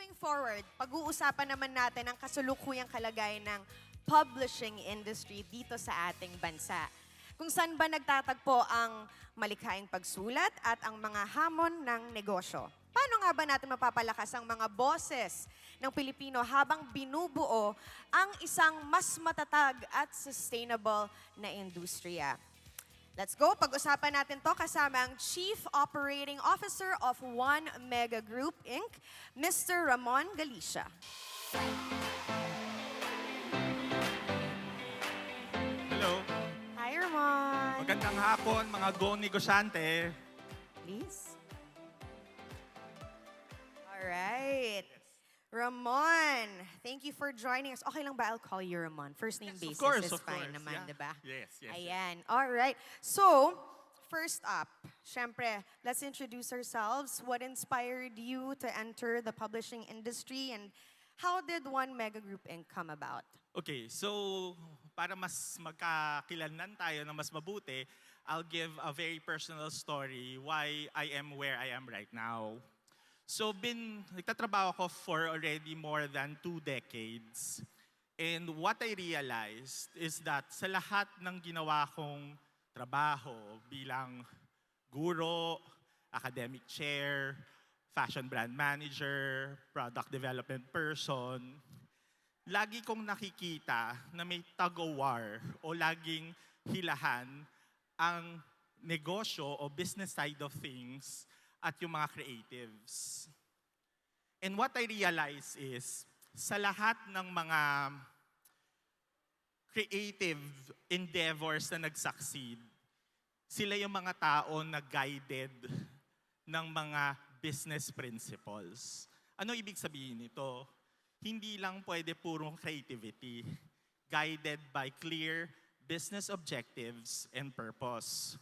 Moving forward, pag-uusapan naman natin ang kasulukuyang kalagayan ng publishing industry dito sa ating bansa. Kung saan ba nagtatagpo ang malikhaing pagsulat at ang mga hamon ng negosyo. Paano nga ba natin mapapalakas ang mga boses ng Pilipino habang binubuo ang isang mas matatag at sustainable na industriya? Let's go. Pag-usapan natin to kasama ang Chief Operating Officer of One Mega Group, Inc., Mr. Ramon Galicia. Hello. Hi, Ramon. Magandang hapon, mga go-negosyante. Please. All right. Ramon, thank you for joining us. Okay lang ba I'll call you Ramon? First name basis is fine naman, yeah. di ba? Yes. Ayan. All right. So, first up, syempre, let's introduce ourselves. What inspired you to enter the publishing industry and how did One Mega Group Inc. come about? Okay, so para mas magkakilanlan tayo na mas mabuti, I'll give a very personal story why I am where I am right now. So, nagtatrabaho ko for already more than 2 decades. And what I realized is that sa lahat ng ginawa kong trabaho bilang guro, academic chair, fashion brand manager, product development person, lagi kong nakikita na may tag-o-war o laging hilahan ang negosyo o business side of things at yung mga creatives. And what I realize is, sa lahat ng mga creative endeavors na nag-succeed, sila yung mga tao na guided ng mga business principles. Ano ibig sabihin nito? Hindi lang pwede purong creativity, guided by clear business objectives and purpose.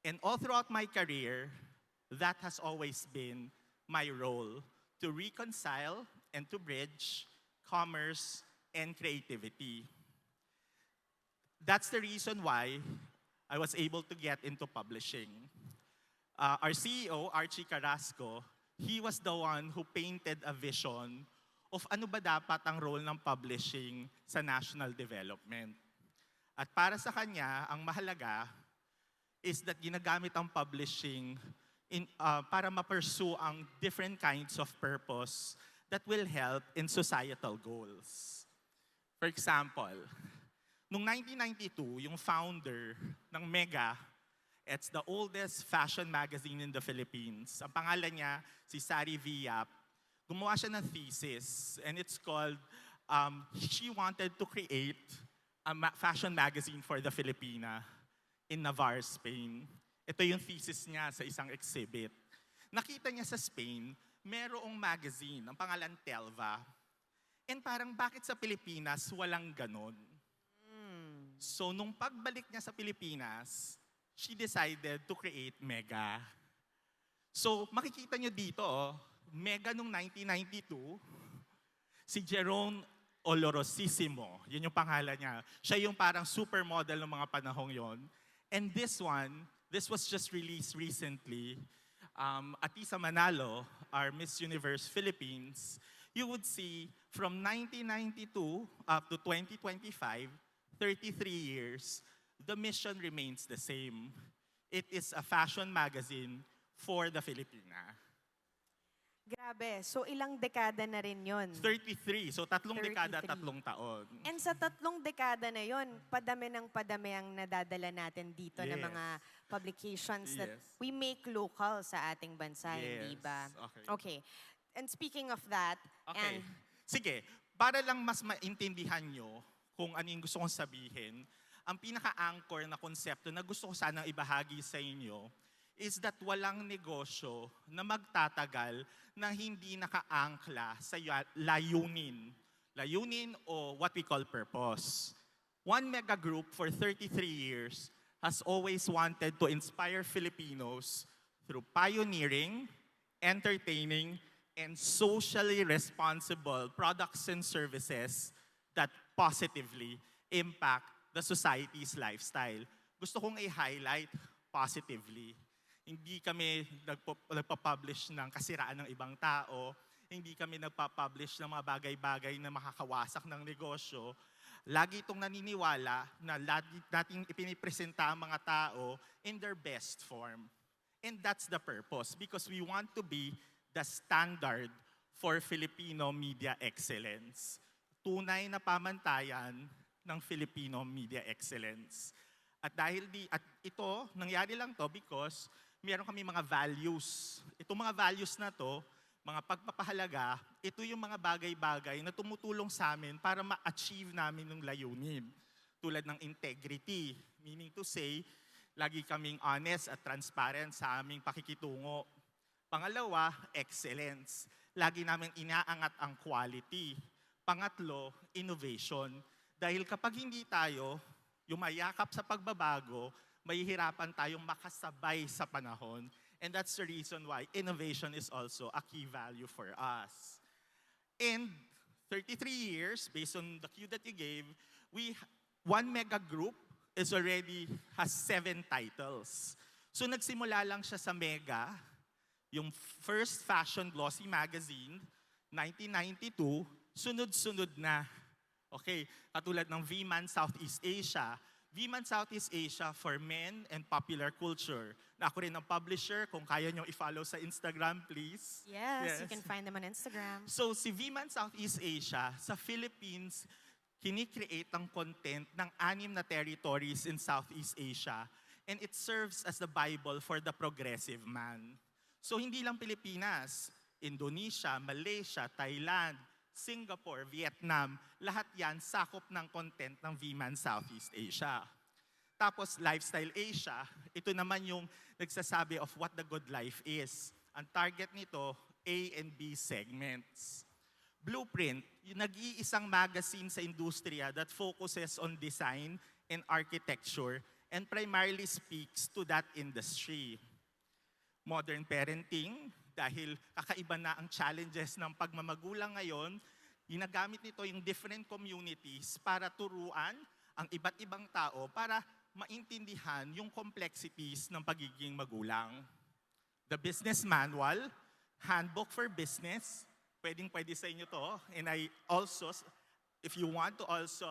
And all throughout my career, that has always been my role, to reconcile and to bridge commerce and creativity. That's the reason why I was able to get into publishing. Our CEO, Archie Carrasco, he was the one who painted a vision of ano ba dapat ang role ng publishing sa national development. At para sa kanya, ang mahalaga is that ginagamit ang publishing para ma-pursue ang different kinds of purpose that will help in societal goals. For example, noong 1992, yung founder ng Mega, it's the oldest fashion magazine in the Philippines. Ang pangalan niya, si Sari V. Yap, gumawa siya ng thesis, and it's called, she wanted to create a fashion magazine for the Filipina in Navarre, Spain. Ito yung thesis niya sa isang exhibit. Nakita niya sa Spain, merong magazine, ang pangalan Telva. And parang bakit sa Pilipinas walang ganon? So nung pagbalik niya sa Pilipinas, she decided to create Mega. So makikita niyo dito, Mega nung 1992, si Jerome Olorosissimo, yun yung pangalan niya. Siya yung parang supermodel ng mga panahong yon. And this was just released recently. Atisa Manalo, our Miss Universe Philippines, you would see from 1992 up to 2025, 33 years, the mission remains the same. It is a fashion magazine for the Filipina. Grabe. So, ilang dekada na rin yun? 33. So, 3 dekada, 33. 3 taon. And sa 3 dekada na yon, padami ng padami ang nadadala natin dito na Yes. mga publications that Yes. we make local sa ating bansa, hindi ba? Okay. Okay. And speaking of that, Okay. and Sige, para lang mas maintindihan nyo kung ano yung gusto kong sabihin, ang pinaka-anchor na konsepto na gusto ko sanang ibahagi sa inyo is that walang negosyo na magtatagal na hindi nakaangkla sa layunin. Layunin o what we call purpose. One Mega Group for 33 years has always wanted to inspire Filipinos through pioneering, entertaining, and socially responsible products and services that positively impact the society's lifestyle. Gusto kong i-highlight positively. Hindi kami nagpa-publish ng kasiraan ng ibang tao. hindi kami nagpa-publish ng mga bagay-bagay na makakawasak ng negosyo. Lagi itong naniniwala na lagi nating ipinipresenta ang mga tao in their best form. And that's the purpose because we want to be the standard for Filipino media excellence. Tunay na pamantayan ng Filipino media excellence. At ito, nangyari lang to because meron kami mga values. Itong mga values na to, mga pagpapahalaga, ito yung mga bagay-bagay na tumutulong sa amin para ma-achieve namin yung layunin. Tulad ng integrity, meaning to say, lagi kaming honest at transparent sa aming pakikitungo. Pangalawa, excellence. Lagi namin inaangat ang quality. Pangatlo, innovation. Dahil kapag hindi tayo yumayakap sa pagbabago, mahihirapan tayong makasabay sa panahon. And that's the reason why innovation is also a key value for us. In 33 years, based on the cue that you gave, One Mega Group has 7 titles. So nagsimula lang siya sa Mega, yung first fashion glossy magazine, 1992, sunod-sunod na. Okay, katulad ng V-Man Southeast Asia. V-Man Southeast Asia for men and popular culture. Na ako rin ang publisher. Kung kaya nyo i-follow sa Instagram, please. Yes, you can find them on Instagram. So si V-Man Southeast Asia, sa Philippines, kinikreate ang content ng 6 na territories in Southeast Asia. And it serves as the Bible for the progressive man. So hindi lang Pilipinas, Indonesia, Malaysia, Thailand, Singapore, Vietnam, lahat yan sakop ng content ng V-Man Southeast Asia. Tapos Lifestyle Asia, ito naman yung nagsasabi of what the good life is. Ang target nito, A and B segments. Blueprint, yung nag-iisang magazine sa industriya that focuses on design and architecture and primarily speaks to that industry. Modern parenting, dahil kakaiba na ang challenges ng pagmamagulang ngayon, ginagamit nito yung different communities para turuan ang iba't ibang tao para maintindihan yung complexities ng pagiging magulang. The Business Manual, Handbook for Business, pwede sa inyo to. And I also, if you want to also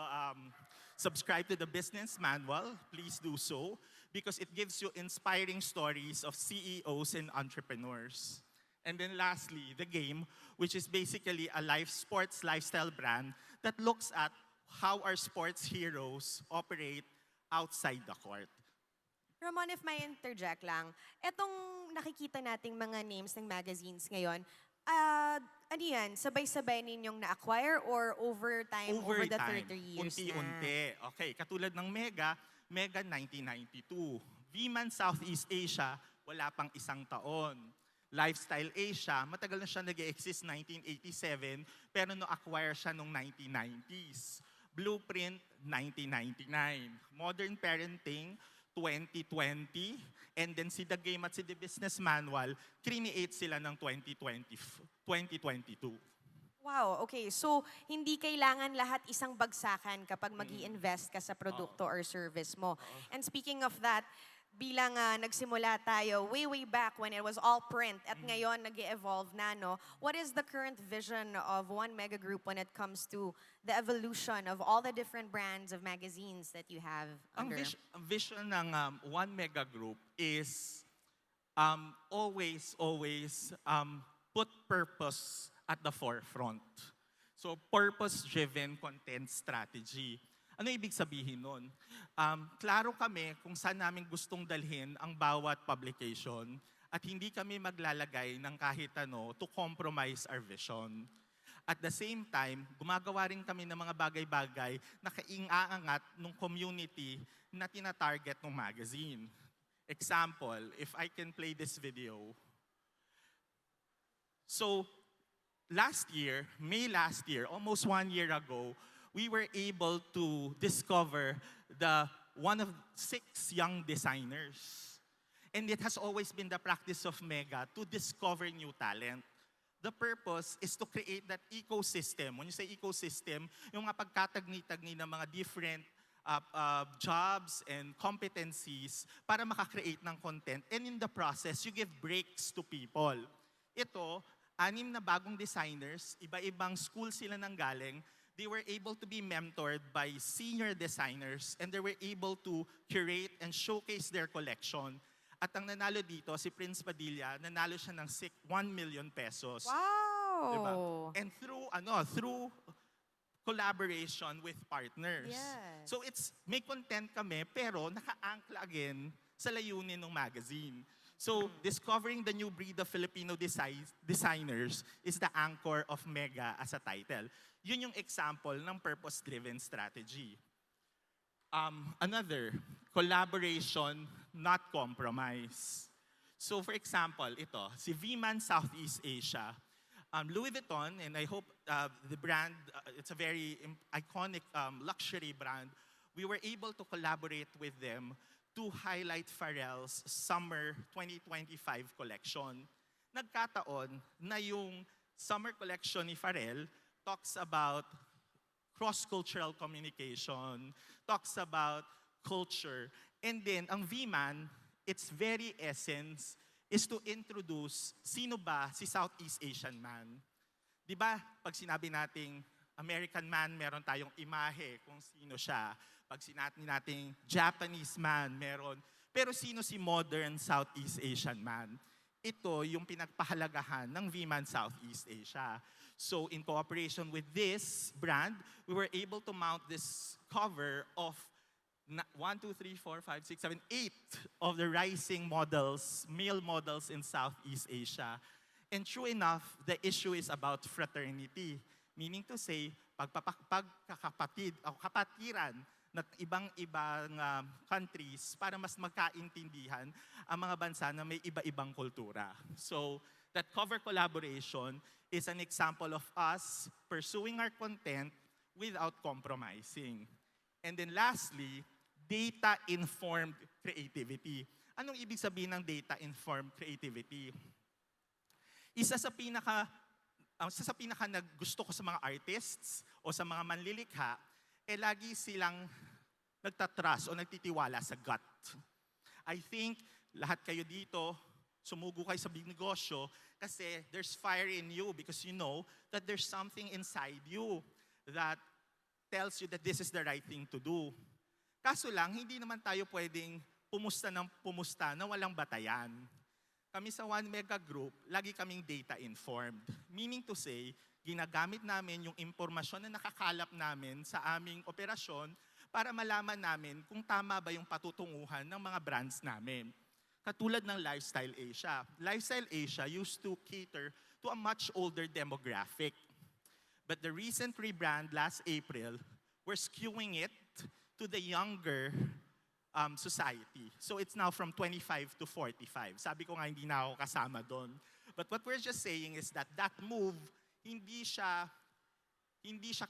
subscribe to the Business Manual, please do so because it gives you inspiring stories of CEOs and entrepreneurs. And then lastly, The Game, which is basically a sports lifestyle brand that looks at how our sports heroes operate outside the court. Ramon, if may interject lang, etong nakikita nating mga names ng magazines ngayon, ano yan, sabay-sabay ninyong na-acquire or over the 30 years unti-unti. Okay, katulad ng Mega 1992. V-Man Southeast Asia, wala pang 1 taon. Lifestyle Asia, matagal na siya nag-exist 1987, pero no-acquire siya noong 1990s. Blueprint, 1999. Modern Parenting, 2020. And then si The Game at si The Business Manual, create sila ng 2022. Wow, okay. So, hindi kailangan lahat isang bagsakan kapag mag-i-invest ka sa produkto or service mo. And speaking of that, bilang nagsimula tayo way back when it was all print at ngayon nag-evolve na, no? What is the current vision of One Mega Group when it comes to the evolution of all the different brands of magazines that you have Ang under? vision ng One Mega Group is always put purpose at the forefront. So purpose-driven content strategy. Ano ibig sabihin nun? Klaro kami kung saan namin gustong dalhin ang bawat publication at hindi kami maglalagay ng kahit ano to compromise our vision. At the same time, gumagawa rin kami ng mga bagay-bagay na kaingaangat ng community na tina-target ng magazine. Example, if I can play this video. So, May last year, almost 1 year ago, we were able to discover one of 6 young designers. And it has always been the practice of Mega to discover new talent. The purpose is to create that ecosystem. When you say ecosystem, yung mga pagkatagni-tagni ng mga different jobs and competencies para makakreate ng content. And in the process, you give breaks to people. Ito, 6 na bagong designers, iba-ibang school sila nang galing. They were able to be mentored by senior designers and they were able to curate and showcase their collection. At ang nanalo dito, si Prince Padilla, nanalo siya ng 1 million pesos. Diba? Wow! And through collaboration with partners. Yes. So may content kami, pero naka-ankla again sa layunin ng magazine. So, discovering the new breed of Filipino designers is the anchor of Mega as a title. Yun yung example ng purpose-driven strategy. Another, collaboration, not compromise. So, for example, ito, si V-Man Southeast Asia, Louis Vuitton, and I hope the brand, it's a very iconic luxury brand, we were able to collaborate with them to highlight Pharrell's Summer 2025 collection. Nagkataon na yung summer collection ni Pharrell talks about cross-cultural communication, talks about culture, and then ang V-Man, its very essence is to introduce sino ba si Southeast Asian man. Di ba, pag sinabi nating American man, meron tayong imahe kung sino siya. Pag sinabi nating Japanese man, meron. Pero sino si modern Southeast Asian man? Ito yung pinagpahalagahan ng V-Man Southeast Asia. So in cooperation with this brand, we were able to mount this cover of 1, 2, 3, 4, 5, 6, 7, 8 of the rising models, male models in Southeast Asia. And true enough, the issue is about fraternity. Meaning to say, pagkakapatid o kapatiran na ibang-ibang countries para mas magkaintindihan ang mga bansa na may iba-ibang kultura. So, that cover collaboration is an example of us pursuing our content without compromising. And then lastly, data-informed creativity. Anong ibig sabihin ng data-informed creativity? Isa sa pinaka gusto ko sa mga artists o sa mga manlilikha, lagi silang nagtatrust o nagtitiwala sa gut. I think lahat kayo dito, sumugo kayo sa big negosyo kasi there's fire in you because you know that there's something inside you that tells you that this is the right thing to do. Kaso lang, hindi naman tayo pwedeng pumusta ng pumusta na walang batayan. Kami sa One Mega Group, lagi kaming data-informed. Meaning to say, ginagamit namin yung impormasyon na nakakalap namin sa aming operasyon para malaman namin kung tama ba yung patutunguhan ng mga brands namin. Katulad ng Lifestyle Asia. Lifestyle Asia used to cater to a much older demographic. But the recent rebrand last April, we're skewing it to the younger society. So it's now from 25 to 45. Sabi ko nga hindi na ako kasama doon. But what we're just saying is that move, hindi siya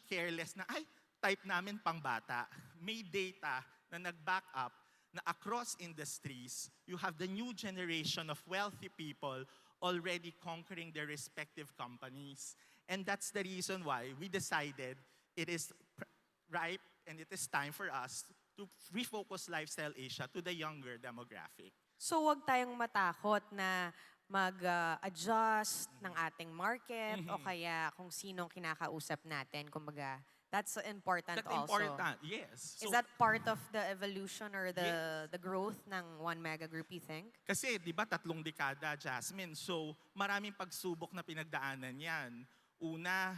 careless na, ay, type namin pang bata. May data na nag-back up na across industries, you have the new generation of wealthy people already conquering their respective companies. And that's the reason why we decided it is ripe and it is time for us to refocus Lifestyle Asia to the younger demographic. So wag tayong matakot na mag-adjust ng ating market o kaya kung sinong kinakausap natin. Kumbaga, that's important That's also. important, yes. Is that part of the evolution or the growth ng One Mega Group, you think? Kasi, di ba, 3 dekada, Jasmine. So, maraming pagsubok na pinagdaanan yan. Una,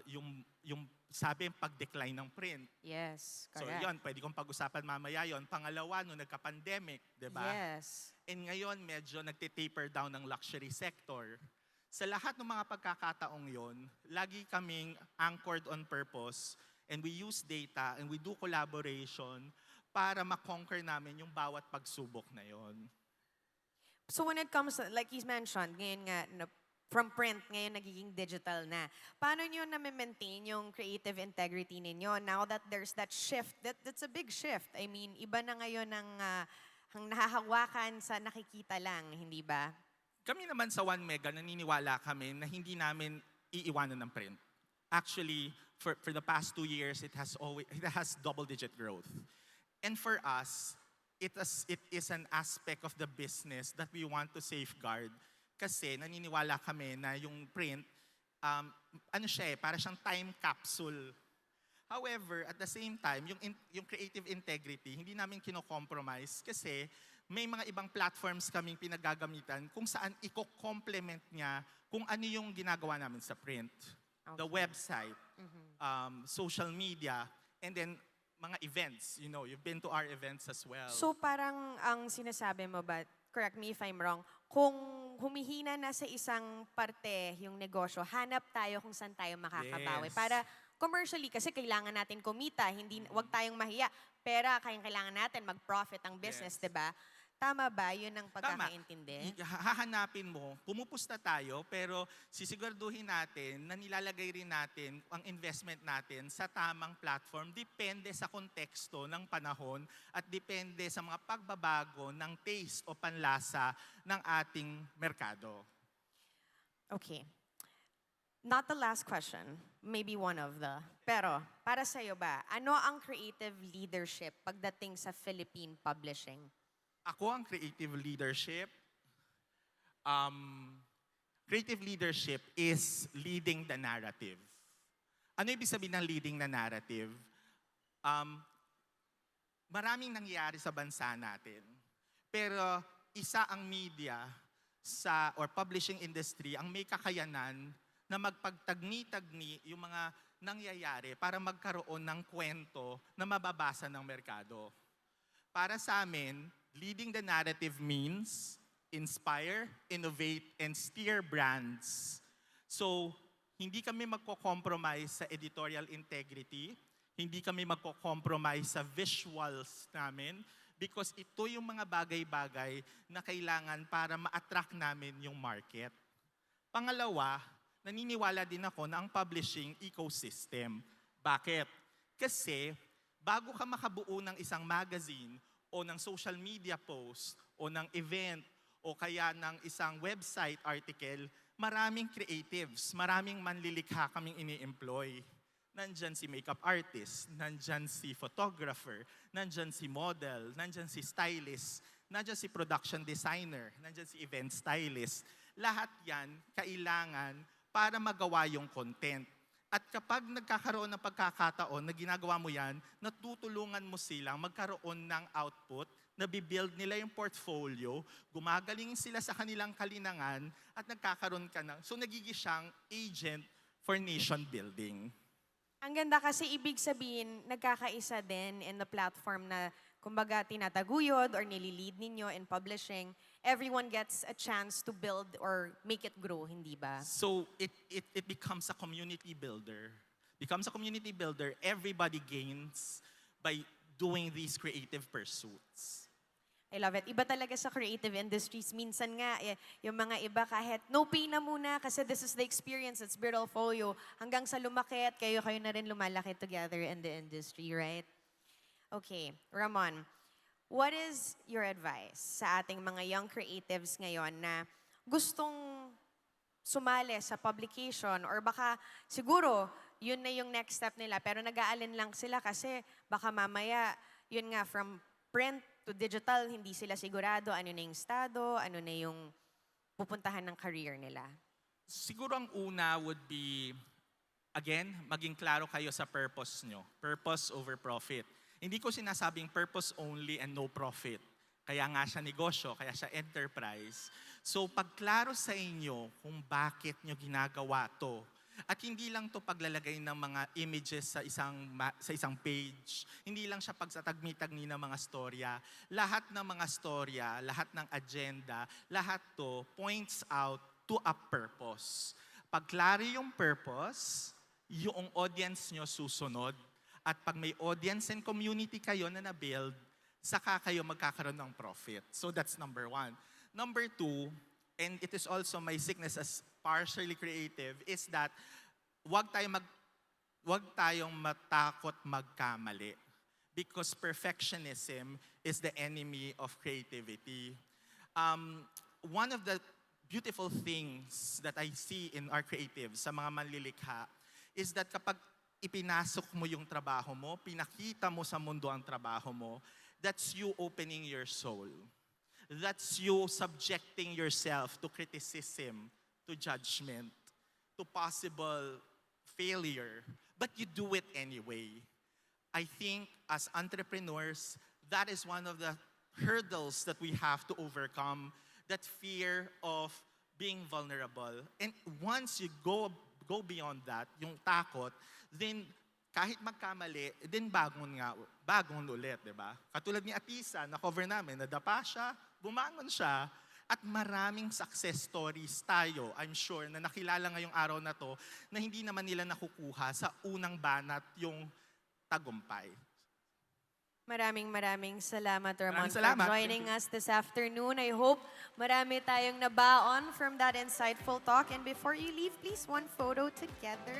yung sabi, pag-decline ng print. Yes, So, correct. yun, pwede kong pag-usapan mamaya yun. Pangalawa, nung nagka-pandemic, di ba? Yes. And ngayon, medyo nagtitaper down ng luxury sector. Sa lahat ng mga pagkakataong yon, lagi kaming anchored on purpose and we use data and we do collaboration para makonquer namin yung bawat pagsubok na yon. So when it comes, like he's mentioned, ngayon nga, from print, ngayon nagiging digital na. Paano nyo na-maintain yung creative integrity ninyo now that there's that shift? That's a big shift. I mean, iba na ngayon ang nahahawakan sa nakikita lang, hindi ba? Kami naman sa One Mega, naniniwala kami na hindi namin iiwanan ng print. Actually, for the past 2 years, it has double-digit growth. And for us, it is an aspect of the business that we want to safeguard Kasi naniniwala kami na yung print, ano siya para siyang time capsule. However, at the same time, yung creative integrity, hindi namin kino-compromise kasi may mga ibang platforms kaming pinagagamitan kung saan i-complement niya kung ano yung ginagawa namin sa print. The Okay. website, social media, and then mga events. You've been to our events as well. So parang ang sinasabi mo ba, correct me if I'm wrong, kung humihina na sa isang parte yung negosyo, hanap tayo kung saan tayo makakabawi. Yes. Para commercially, kasi kailangan natin kumita, wag tayong mahiya. Pera, kailangan natin mag-profit ang business, Yes. 'di ba? Tama ba yun ang Tama. pagkakaintindi? Hahanapin mo, pumupusta tayo, pero sisiguraduhin natin na nilalagay rin natin ang investment natin sa tamang platform. Depende sa konteksto ng panahon at depende sa mga pagbabago ng taste o panlasa ng ating merkado. Okay. Not the last question, maybe one of the. Pero, para sa'yo ba, ano ang creative leadership pagdating sa Philippine publishing? Ako ang creative leadership. Creative leadership is leading the narrative. Ano ibig sabihin ng leading the narrative? Maraming nangyayari sa bansa natin. Pero isa ang media or publishing industry ang may kakayanan na magpagtagni-tagni yung mga nangyayari para magkaroon ng kwento na mababasa ng merkado. Para sa amin, leading the narrative means inspire, innovate, and steer brands. So, hindi kami magko-compromise sa editorial integrity, hindi kami magko-compromise sa visuals namin, because ito yung mga bagay-bagay na kailangan para ma-attract namin yung market. Pangalawa, naniniwala din ako na ang publishing ecosystem. Bakit? Kasi bago ka makabuo ng isang magazine o ng social media post o ng event o kaya ng isang website article, maraming creatives, maraming manlilikha kaming ini-employ. Nandyan si makeup artist, nandyan si photographer, nandyan si model, nandyan si stylist, nandyan si production designer, nandyan si event stylist. Lahat yan kailangan para magawa yung content. At kapag nagkakaroon ng pagkakataon na ginagawa mo yan, natutulungan mo silang magkaroon ng output, nabibuild nila yung portfolio, gumagaling sila sa kanilang kalinangan, at nagkakaroon ka ng, so nagiging siyang agent for nation building. Ang ganda kasi ibig sabihin, nagkakaisa din in the platform na kumbaga tinataguyod or nililid ninyo in publishing, everyone gets a chance to build or make it grow, hindi ba? So it becomes a community builder. Becomes a community builder, everybody gains by doing these creative pursuits. I love it. Iba talaga sa creative industries. Minsan nga, yung mga iba kahit no pay na muna kasi this is the experience, it's brittle folio. Hanggang sa lumaki at kayo na rin lumalaki together in the industry, right? Okay, Ramon, what is your advice sa ating mga young creatives ngayon na gustong sumali sa publication or baka siguro yun na yung next step nila pero nag-aalin lang sila kasi baka mamaya yun nga from print to digital hindi sila sigurado ano na yung estado, ano na yung pupuntahan ng career nila. Siguro ang una would be, again, maging klaro kayo sa purpose nyo. Purpose over profit. Hindi ko sinasabing purpose only and no profit. Kaya nga siya negosyo, kaya siya enterprise. So pagklaro sa inyo kung bakit nyo ginagawa to, at hindi lang to paglalagay ng mga images sa isang page, hindi lang siya pagsatagmi-tagni ng mga storya. Lahat ng mga storya, lahat ng agenda, lahat to points out to a purpose. Pag klaro yung purpose, yung audience nyo susunod. At pag may audience and community kayo na na-build, saka kayo magkakaroon ng profit. So that's number one. Number two, and it is also my sickness as partially creative, is that wag tayong matakot magkamali. Because perfectionism is the enemy of creativity. One of the beautiful things that I see in our creatives, sa mga manlilikha, is that kapag ipinasok mo yung trabaho mo, pinakita mo sa mundo ang trabaho mo, that's you opening your soul. That's you subjecting yourself to criticism, to judgment, to possible failure. But you do it anyway. I think as entrepreneurs, that is one of the hurdles that we have to overcome, that fear of being vulnerable. And once you go beyond that, yung takot, then kahit magkamali, then bagon ulit, di ba? Katulad ni Atisa, na-cover namin, nadapa siya, bumangon siya, at maraming success stories tayo, I'm sure, na nakilala ngayong araw na to, na hindi naman nila nakukuha sa unang banat yung tagumpay. Maraming salamat, Ramon, Maraming salamat. for joining us this afternoon. I hope marami tayong nabaon from that insightful talk. And before you leave, please, one photo together.